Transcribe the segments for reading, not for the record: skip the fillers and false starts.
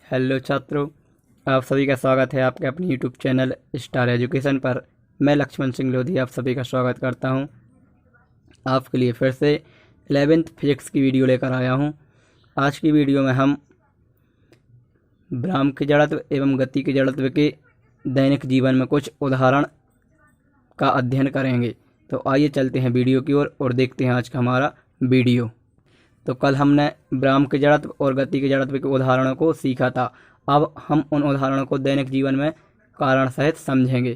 Hello छात्रों, आप सभी का स्वागत है आपके अपने यूट्यूब चैनल स्टार एजुकेशन पर। मैं लक्ष्मण सिंह लोधी आप सभी का स्वागत करता हूं। आपके लिए फिर से 11th फिजिक्स की वीडियो लेकर आया हूं। आज की वीडियो में हम भ्राम के जड़त्व एवं गति के जड़त्व के दैनिक जीवन में कुछ उदाहरण का अध्ययन करेंगे। तो आइए चलते हैं वीडियो की ओर और देखते हैं आज का हमारा वीडियो। तो कल हमने भ्राम के जड़त्व और गति के जड़त्व के उदाहरणों को सीखा था। अब हम उन उदाहरणों को दैनिक जीवन में कारण सहित समझेंगे।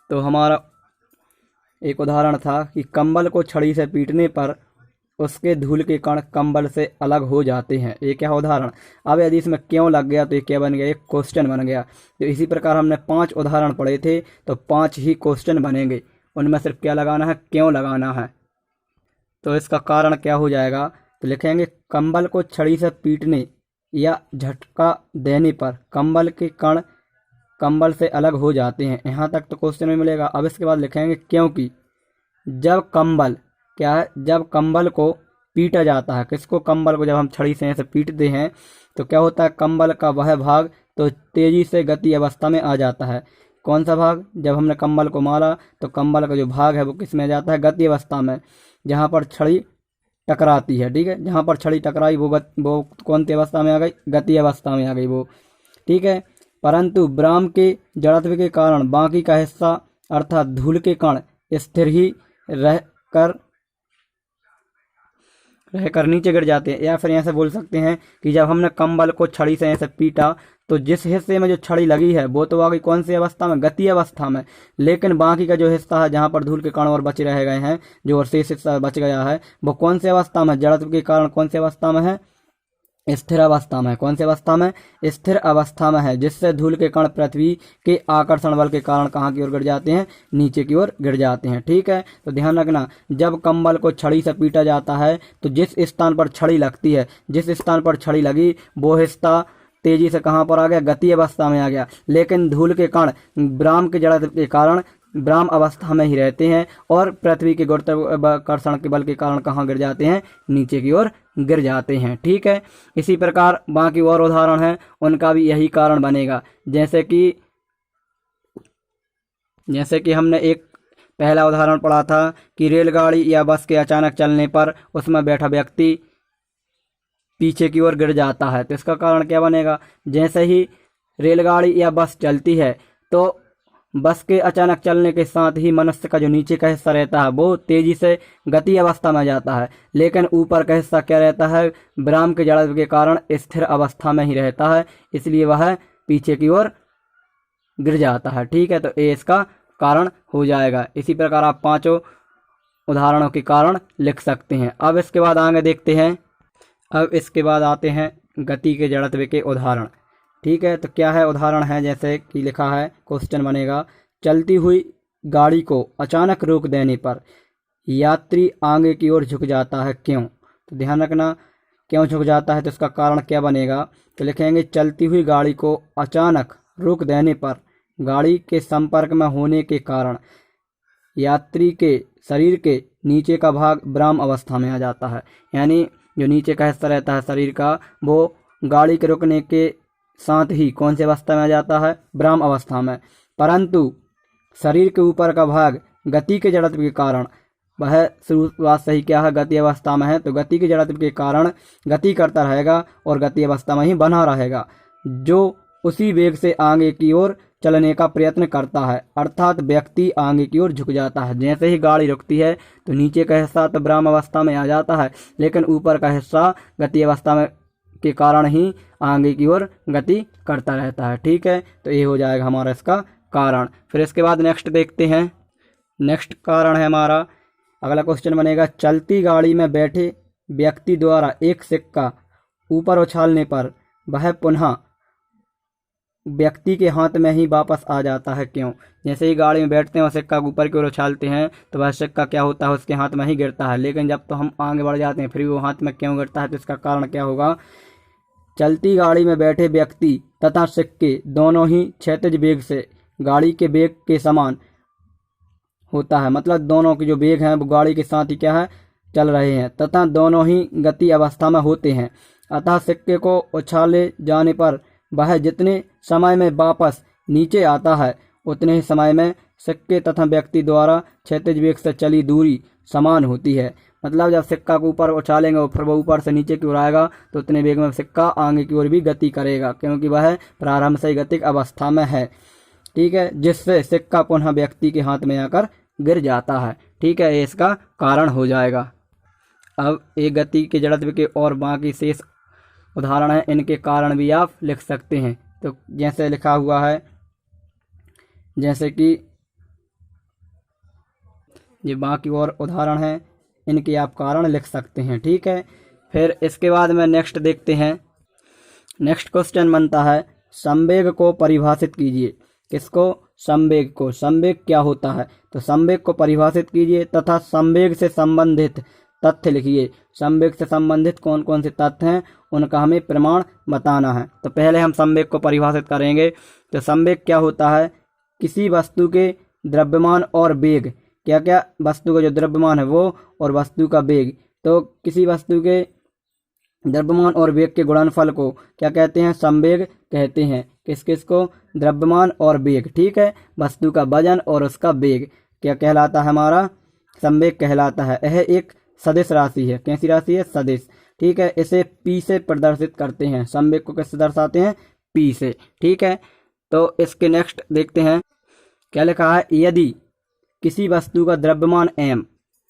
तो हमारा एक उदाहरण था कि कंबल को छड़ी से पीटने पर उसके धूल के कण कंबल से अलग हो जाते हैं। ये क्या उदाहरण। अब यदि इसमें क्यों लग गया तो ये क्या बन गया, एक क्वेश्चन बन गया। तो इसी प्रकार हमने 5 उदाहरण पढ़े थे, तो 5 ही क्वेश्चन बनेंगे। उनमें सिर्फ क्या लगाना है, क्यों लगाना है। तो इसका कारण क्या हो जाएगा, तो लिखेंगे कंबल को छड़ी से पीटने या झटका देने पर कंबल के कण कंबल से अलग हो जाते हैं। यहाँ तक तो क्वेश्चन में मिलेगा। अब इसके बाद लिखेंगे क्योंकि जब कंबल क्या है, जब कंबल को पीटा जाता है, किसको, कंबल को जब हम छड़ी से ऐसे पीटते हैं तो क्या होता है, कंबल का वह भाग तो तेजी से गति अवस्था में आ जाता है। कौन सा भाग, जब हमने कंबल को मारा तो कंबल का जो भाग है वो किस में आ जाता है, गति अवस्था में, जहाँ पर छड़ी टकराती है। ठीक है, जहाँ पर छड़ी टकराई वो कौन सी अवस्था में आ गई, गति अवस्था में आ गई वो। ठीक है, परंतु भ्राम के जड़त्व के कारण बाकी का हिस्सा अर्थात धूल के कण स्थिर ही रहकर नीचे गिर जाते हैं। या फिर ऐसे बोल सकते हैं कि जब हमने कंबल को छड़ी से ऐसे पीटा तो जिस हिस्से में जो छड़ी लगी है वो तो आ गई कौन सी अवस्था में, गति अवस्था में, लेकिन बाकी का जो हिस्सा है जहां पर धूल के कण और बचे रह गए हैं, जो और शेष हिस्सा बच गया है, वो कौन सी अवस्था में, जड़त्व के कारण कौन सी अवस्था में है, स्थिर अवस्था में। कौन सी अवस्था में, स्थिर अवस्था में है, जिससे धूल के कण पृथ्वी के आकर्षण बल के कारण कहाँ की ओर गिर जाते हैं, नीचे की ओर गिर जाते हैं। ठीक है, तो ध्यान रखना, जब कंबल को छड़ी से पीटा जाता है तो जिस स्थान पर छड़ी लगती है, जिस स्थान पर छड़ी लगी वो हिस्सा तेजी से कहाँ पर आ गया, गति अवस्था में आ गया, लेकिन धूल के कण भ्राम के जड़त्व के कारण भ्राम अवस्था में ही रहते हैं और पृथ्वी के गुरुत्वाकर्षण के बल के कारण कहाँ गिर जाते हैं, नीचे की ओर गिर जाते हैं। ठीक है, इसी प्रकार बाकी और उदाहरण हैं, उनका भी यही कारण बनेगा। जैसे कि हमने एक पहला उदाहरण पढ़ा था कि रेलगाड़ी या बस के अचानक चलने पर उसमें बैठा व्यक्ति पीछे की ओर गिर जाता है। तो इसका कारण क्या बनेगा, जैसे ही रेलगाड़ी या बस चलती है तो बस के अचानक चलने के साथ ही मनुष्य का जो नीचे का हिस्सा रहता है वो तेजी से गति अवस्था में जाता है, लेकिन ऊपर का हिस्सा क्या रहता है, भ्राम के जड़त्व के कारण स्थिर अवस्था में ही रहता है, इसलिए वह पीछे की ओर गिर जाता है। ठीक है, तो ये इसका कारण हो जाएगा। इसी प्रकार आप 5 उदाहरणों के कारण लिख सकते हैं। अब इसके बाद आगे देखते हैं। अब इसके बाद आते हैं गति के जड़त्व के उदाहरण। ठीक है, तो क्या है उदाहरण है, जैसे कि लिखा है, क्वेश्चन बनेगा, चलती हुई गाड़ी को अचानक रोक देने पर यात्री आगे की ओर झुक जाता है, क्यों। तो ध्यान रखना, क्यों झुक जाता है, तो इसका कारण क्या बनेगा, तो लिखेंगे चलती हुई गाड़ी को अचानक रोक देने पर गाड़ी के संपर्क में होने के कारण यात्री के शरीर के नीचे का भाग भ्राम अवस्था में आ जाता है। यानी जो नीचे का हिस्सा रहता है शरीर का वो गाड़ी के रुकने के साथ ही कौन सी अवस्था में आ जाता है, भ्राम अवस्था में, परंतु शरीर के ऊपर का भाग गति के जड़त्व के कारण वह शुरुआत से ही क्या है, गति अवस्था में है, तो गति के जड़त्व के कारण गति करता रहेगा और गति अवस्था में ही बना रहेगा, जो उसी वेग से आगे की ओर चलने का प्रयत्न करता है, अर्थात व्यक्ति आगे की ओर झुक जाता है। जैसे ही गाड़ी रुकती है तो नीचे का हिस्सा तो भ्राम अवस्था में आ जाता है, लेकिन ऊपर का हिस्सा गति अवस्था में के कारण ही आगे की ओर गति करता रहता है। ठीक है, तो ये हो जाएगा हमारा इसका कारण। फिर इसके बाद नेक्स्ट देखते हैं। नेक्स्ट कारण है हमारा, अगला क्वेश्चन बनेगा, चलती गाड़ी में बैठे व्यक्ति द्वारा एक सिक्का ऊपर उछालने पर वह पुनः व्यक्ति के हाथ में ही वापस आ जाता है, क्यों। जैसे ही गाड़ी में बैठते हैं और सिक्का ऊपर की ओर उछालते हैं तो वह सिक्का क्या होता है, उसके हाथ में ही गिरता है, लेकिन जब तो हम आगे बढ़ जाते हैं फिर भी वो हाथ में क्यों गिरता है, तो इसका कारण क्या होगा, चलती गाड़ी में बैठे व्यक्ति तथा सिक्के दोनों ही क्षैतिज वेग से गाड़ी के वेग के समान होता है, मतलब दोनों के जो वेग हैं वो गाड़ी के साथ ही क्या है, चल रहे हैं तथा दोनों ही गति अवस्था में होते हैं। अतः सिक्के को उछाले जाने पर वह जितने समय में वापस नीचे आता है उतने ही समय में सिक्के तथा व्यक्ति द्वारा क्षैतिज वेग से चली दूरी समान होती है। मतलब जब सिक्का को ऊपर उछालेंगे और फिर वो ऊपर से नीचे की ओर आएगा तो उतने वेग में सिक्का आगे की ओर भी गति करेगा, क्योंकि वह प्रारंभ से ही गतिक अवस्था में है। ठीक है, जिससे सिक्का पुनः व्यक्ति के हाथ में आकर गिर जाता है। ठीक है, ये इसका कारण हो जाएगा। अब एक गति के जड़त्व के और बाकी शेष उदाहरण है, इनके कारण भी आप लिख सकते हैं। तो जैसे लिखा हुआ है, जैसे कि ये बाकी और उदाहरण हैं, इनके आप कारण लिख सकते हैं। ठीक है, फिर इसके बाद में नेक्स्ट देखते हैं। नेक्स्ट क्वेश्चन बनता है, संवेग को परिभाषित कीजिए। किसको? संवेग को। संवेग क्या होता है? तो संवेग को परिभाषित कीजिए तथा संवेग से संबंधित तथ्य लिखिए। संवेग से संबंधित कौन कौन से तथ्य हैं उनका हमें प्रमाण बताना है। तो पहले हम संवेग को परिभाषित करेंगे। तो संवेग क्या होता है? किसी वस्तु के द्रव्यमान और वेग, क्या क्या? वस्तु का जो द्रव्यमान है वो और वस्तु का वेग। तो किसी वस्तु के द्रव्यमान और वेग के गुणनफल को क्या कहते हैं? संवेग कहते हैं। किस किस को? द्रव्यमान और वेग। ठीक है, वस्तु का वजन और उसका वेग क्या कहलाता है? हमारा संवेग कहलाता है। यह एक सदिश राशि है। कैसी राशि है? सदिश। ठीक है, इसे पी से प्रदर्शित करते हैं। संवेग को किससे दर्शाते हैं? पी से। ठीक है, तो इसके नेक्स्ट देखते हैं क्या लिखा है। यदि किसी वस्तु का द्रव्यमान m,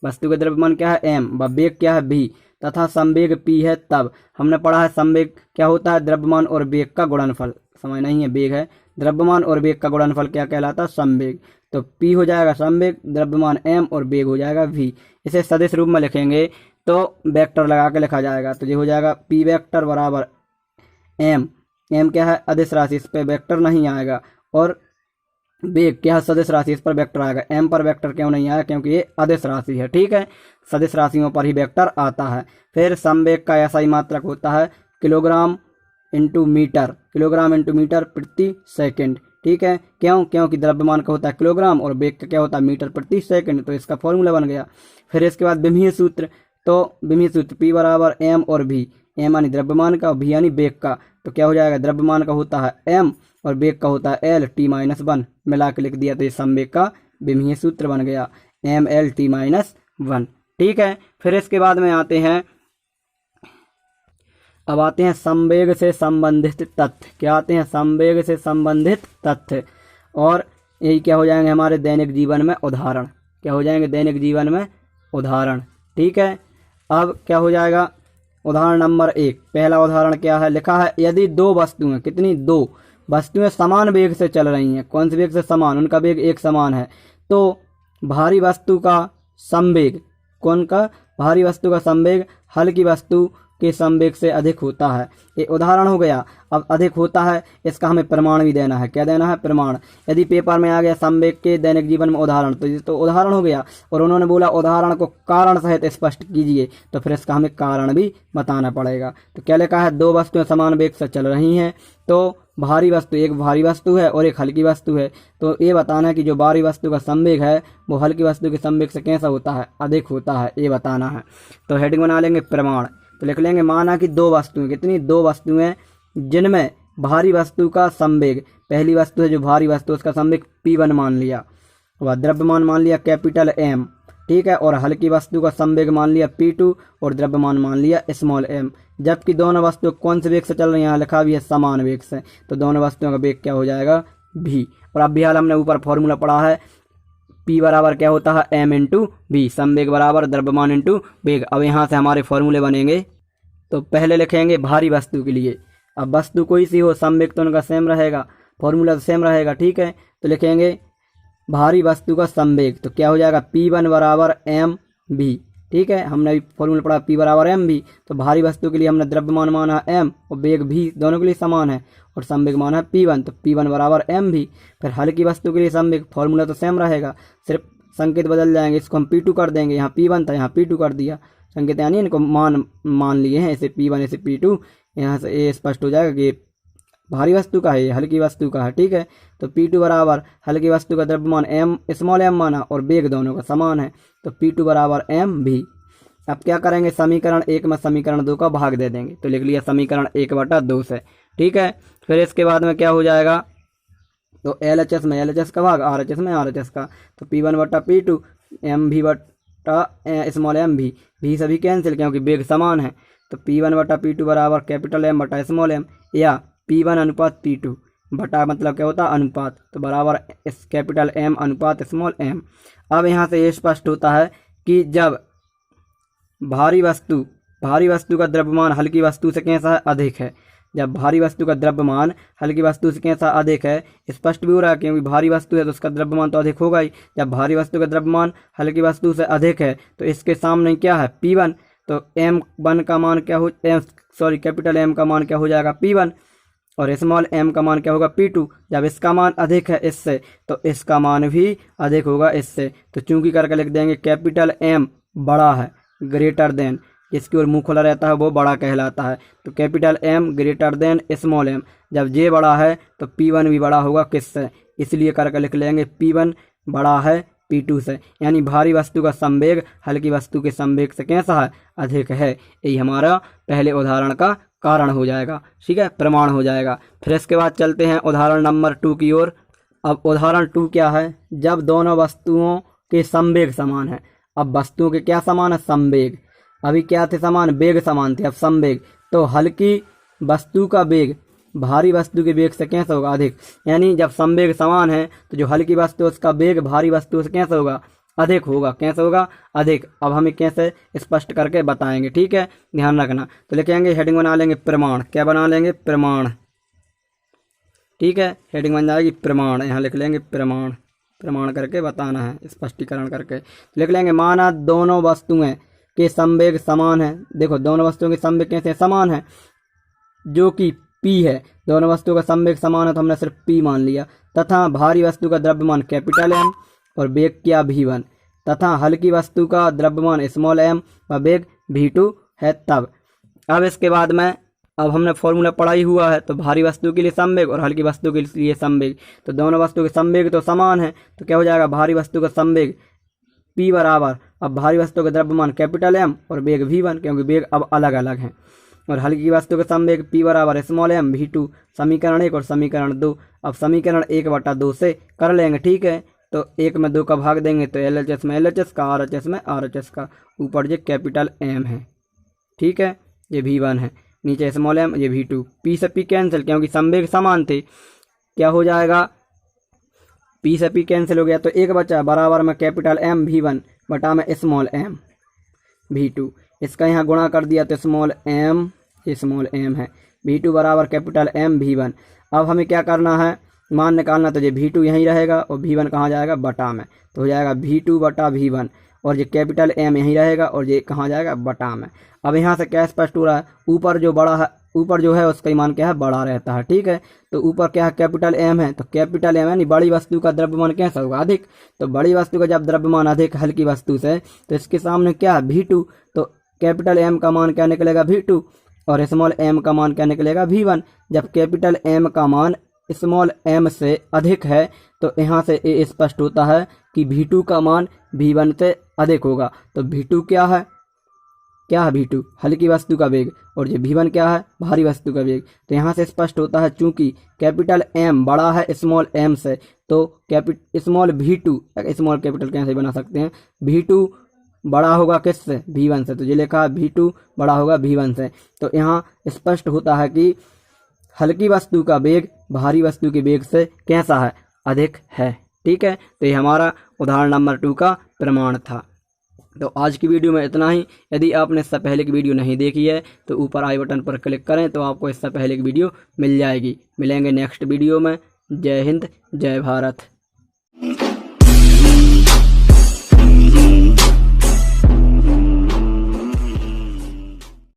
वस्तु का द्रव्यमान क्या है? m, व वेग क्या है? v, तथा संवेग p है, तब हमने पढ़ा है संवेग क्या होता है? द्रव्यमान और वेग का गुणनफल। समझ नहीं है, वेग है। द्रव्यमान और वेग का गुणनफल क्या कहलाता है? संवेग। तो p हो जाएगा संवेग, द्रव्यमान m और वेग हो जाएगा v। इसे सदिश रूप में लिखेंगे तो वेक्टर लगा के लिखा जाएगा। तो ये हो जाएगा p वेक्टर बराबर m। m क्या है? अदिश राशि, इस पर वेक्टर नहीं आएगा। और वेग क्या है? सदिश राशि, इस पर वेक्टर आएगा। m पर वेक्टर क्यों नहीं आया? क्योंकि ये अदिश राशि है। ठीक है, सदिश राशियों पर ही वेक्टर आता है। फिर संवेग का ऐसा ही मात्रक होता है kilogram into metre, kilogram into metre प्रति सेकंड। ठीक है, क्यों? क्योंकि द्रव्यमान का होता है किलोग्राम और वेग का क्या होता है? मीटर प्रति सेकंड। तो इसका फॉर्मूला बन गया। फिर इसके बाद विमीय सूत्र। तो विमीय सूत्र P बराबर m और v, m यानी द्रव्यमान का, v यानी वेग का। तो क्या हो जाएगा? द्रव्यमान का होता है m और वेग का होता है l, t-1 मिला के लिख दिया। तो ये संवेग का विमीय सूत्र बन गया, ml t-1। ठीक है, फिर इसके बाद में आते हैं, अब आते हैं संवेग से संबंधित तथ्य। क्या आते हैं? संवेग से संबंधित तथ्य। और यही क्या हो जाएंगे? हमारे दैनिक जीवन में उदाहरण। क्या हो जाएंगे? दैनिक जीवन में उदाहरण। ठीक है, अब क्या हो जाएगा? उदाहरण नंबर 1। पहला उदाहरण क्या है? लिखा है, यदि दो वस्तुएं, कितनी? दो वस्तुएं समान वेग से चल रही हैं। कौन से वेग से? समान, उनका वेग एक समान है। तो भारी वस्तु का संवेग, कौन का? भारी वस्तु का संवेग हल्की वस्तु के संवेग से अधिक होता है। ये उदाहरण हो गया। अब अधिक होता है, इसका हमें प्रमाण भी देना है। क्या देना है? प्रमाण। यदि पेपर में आ गया संवेग के दैनिक जीवन में उदाहरण, तो ये तो उदाहरण हो गया। और उन्होंने बोला उदाहरण को कारण सहित स्पष्ट कीजिए, तो फिर इसका हमें कारण भी बताना पड़ेगा। तो क्या लिखा है? दो वस्तुएं समान वेग से चल रही हैं। तो भारी वस्तु, एक भारी वस्तु है और एक हल्की वस्तु है। तो ये बताना है कि जो भारी वस्तु का संवेग है वो हल्की वस्तु के संवेग से कैसा होता है? अधिक होता है, ये बताना है। तो हेडिंग बना लेंगे प्रमाण। तो लिख लेंगे, माना कि दो वस्तुएं, कितनी? दो वस्तुएं जिनमें भारी वस्तु का संवेग, पहली वस्तु है जो भारी वस्तु, उसका संवेग P1 मान लिया, वह द्रव्यमान मान लिया कैपिटल M। ठीक है, और हल्की वस्तु का संवेग मान लिया P2 और द्रव्यमान मान लिया स्मॉल m। जबकि दोनों वस्तु कौन से वेग से चल रही है? यहाँ लिखा भी है समान वेग से। तो दोनों वस्तुओं का वेग क्या हो जाएगा? v। और अब भी हाल हमने ऊपर फॉर्मूला पढ़ा है, P बराबर क्या होता है? m इंटू v, संवेग बराबर द्रव्यमान इंटू वेग। अब यहाँ से हमारे फॉर्मूले बनेंगे। तो पहले लिखेंगे भारी वस्तु के लिए। अब वस्तु कोई सी हो, संवेग तो उनका सेम रहेगा, फॉर्मूला तो सेम रहेगा। ठीक है, तो लिखेंगे भारी वस्तु का संवेग। तो क्या हो जाएगा? P1 बराबर mv। ठीक है, हमने अभी फॉर्मूला पढ़ा P बराबर mv। तो भारी वस्तु के लिए हमने द्रव्यमान माना m और वेग भी दोनों के लिए समान है, और संवेग माना है P1। तो P1 बराबर mv। फिर हल्की वस्तु के लिए संवेग, फॉर्मूला तो सेम रहेगा, सिर्फ संकेत बदल जाएंगे। इसको हम P2 कर देंगे, यहाँ P1 था यहाँ P2 कर दिया। संकेत यानी इनको मान लिए हैं, इसे P1 इसे P2। यहाँ से ये स्पष्ट हो जाएगा कि भारी वस्तु का है, ये हल्की वस्तु का है। ठीक है, तो P2 बराबर हल्की वस्तु का द्रव्यमान m स्मॉल m माना और वेग दोनों का समान है, तो P2 बराबर mv। अब क्या करेंगे, समीकरण 1 में समीकरण 2 का भाग दे देंगे, तो लिख लिया समीकरण 1/2 से। ठीक है, फिर इसके बाद में क्या हो जाएगा, तो LHS में LHS का भाग, RHS में RHS का, तो P1/P2, एम भी बटा स्मॉल एम भी सभी कैंसिल क्योंकि बेग समान है, तो P1/P2 बराबर कैपिटल M बटा स्मॉल एम, या P1/P2 बटा मतलब क्या होता है अनुपात, तो बराबर कैपिटल M अनुपात स्मॉल m। अब यहाँ से ये स्पष्ट होता है कि जब भारी वस्तु का द्रव्यमान हल्की वस्तु से कैसा है, अधिक है। जब भारी वस्तु का द्रव्यमान हल्की वस्तु से कैसा अधिक है, स्पष्ट भी हो रहा है क्योंकि भारी वस्तु है तो उसका द्रव्यमान तो अधिक होगा ही। जब भारी वस्तु का द्रव्यमान हल्की वस्तु से अधिक है तो इसके सामने क्या है P1, तो M1 का मान क्या हो कैपिटल M का मान क्या हो जाएगा P1 और स्मॉल m का मान क्या होगा P2। जब इसका मान अधिक है इससे तो इसका मान भी अधिक होगा इससे, तो चूंकि करके लिख देंगे कैपिटल M बड़ा है ग्रेटर देन, जिसकी ओर मुंह खुला रहता है वो बड़ा कहलाता है, तो capital M greater than small m। जब J बड़ा है तो P1 भी बड़ा होगा किससे, इसलिए करके लिख लेंगे P1 बड़ा है P2 से, यानी भारी वस्तु का संवेग हल्की वस्तु के संवेग से कैसा है, अधिक है। यही हमारा पहले उदाहरण का कारण हो जाएगा, ठीक है, प्रमाण हो जाएगा। फिर इसके बाद चलते हैं उदाहरण नंबर 2 की ओर। अब उदाहरण 2 क्या है, जब दोनों वस्तुओं के संवेग समान है। अब वस्तुओं के क्या समान है, संवेग। अभी क्या थे समान, वेग समान थे, अब संवेग, तो हल्की वस्तु का वेग भारी वस्तु के वेग से कैसा होगा, अधिक। यानी जब संवेग समान है तो जो हल्की वस्तु है उसका वेग भारी वस्तु से कैसा होगा, अधिक होगा। कैसे होगा, अधिक। अब हमें कैसे स्पष्ट करके बताएंगे, ठीक है, ध्यान रखना। तो लिखेंगे, हेडिंग बना लेंगे प्रमाण। क्या बना लेंगे, प्रमाण। ठीक है, हेडिंग बन जाएगी प्रमाण, यहाँ लिख लेंगे प्रमाण। प्रमाण करके बताना है, स्पष्टीकरण करके लिख लेंगे। माना दोनों वस्तुएं के संवेग समान है। देखो दोनों वस्तुओं के संवेग कैसे समान है, जो कि P है। दोनों वस्तुओं का संवेग समान है तो हमने सिर्फ P मान लिया। तथा भारी वस्तु का द्रव्यमान कैपिटल M और वेग क्या V1, तथा हल्की वस्तु का द्रव्यमान स्मॉल m व वेग V2 है। तब अब इसके बाद में अब हमने फॉर्मूला पढ़ा ही हुआ है, तो भारी वस्तु के लिए संवेग और हल्की वस्तु के लिए संवेग, तो दोनों वस्तु के संवेग तो समान है, तो क्या हो जाएगा, भारी वस्तु का संवेग P बराबर, अब भारी वस्तु का द्रव्यमान कैपिटल M और वेग V1 क्योंकि वेग अब अलग अलग हैं, और हल्की वस्तु का संवेग P बराबर स्मॉल m V2। समीकरण 1 और समीकरण 2। अब समीकरण 1/2 से कर लेंगे, ठीक है। तो 1 में 2 का भाग देंगे तो LHS में LHS का, RHS में RHS का, ऊपर ये कैपिटल M है, ठीक है, ये V1 है, नीचे स्मॉल m, ये V2। P से P कैंसिल क्योंकि संवेग समान थे, क्या हो जाएगा, P से P कैंसिल हो गया तो 1 बचा, बराबर में कैपिटल M V1 बटा में स्मॉल m V2। इसका यहाँ गुणा कर दिया तो स्मॉल m, ये स्मॉल m है, V2 बराबर कैपिटल M V1। अब हमें क्या करना है, मान निकालना, तो ये V2 यहीं रहेगा और V1 कहाँ जाएगा, बटा में, तो हो जाएगा V2 बटा V1, और ये कैपिटल M यहीं रहेगा और ये कहाँ जाएगा, बटा में। अब यहाँ से क्या स्पष्ट हो रहा है, ऊपर जो बड़ा है, ऊपर जो है उसका मान क्या है, बड़ा रहता है, ठीक है। तो ऊपर क्या है, कैपिटल M है, तो कैपिटल M यानी बड़ी वस्तु का द्रव्यमान कैसा होगा, अधिक। तो बड़ी वस्तु का जब द्रव्यमान अधिक हल्की वस्तु से, तो इसके सामने क्या है, V2, तो कैपिटल M का मान क्या निकलेगा, V2, और स्मॉल m का मान क्या निकलेगा, V1। जब कैपिटल M का मान स्मॉल m से अधिक है तो यहाँ से ये स्पष्ट होता है कि V2 का मान V1 से अधिक होगा। तो V2 क्या है, V2 हल्की वस्तु का वेग, और ये V1 क्या है, भारी वस्तु का वेग। तो यहाँ से स्पष्ट होता है चूंकि कैपिटल M बड़ा है स्मॉल m से, तो स्मॉल V2, स्मॉल कैपिटल कैसे बना सकते हैं, V2 बड़ा होगा किससे, V1 से, तो ये लिखा है V2 बड़ा होगा V1 से। तो यहाँ स्पष्ट होता है कि हल्की वस्तु का वेग भारी वस्तु के वेग से कैसा है, अधिक है, ठीक है। तो ये हमारा उदाहरण नंबर 2 का प्रमाण था। तो आज की वीडियो में इतना ही। यदि आपने इससे पहले की वीडियो नहीं देखी है तो ऊपर आई बटन पर क्लिक करें तो आपको इससे पहले की वीडियो मिल जाएगी। मिलेंगे नेक्स्ट वीडियो में। जय हिंद, जय भारत।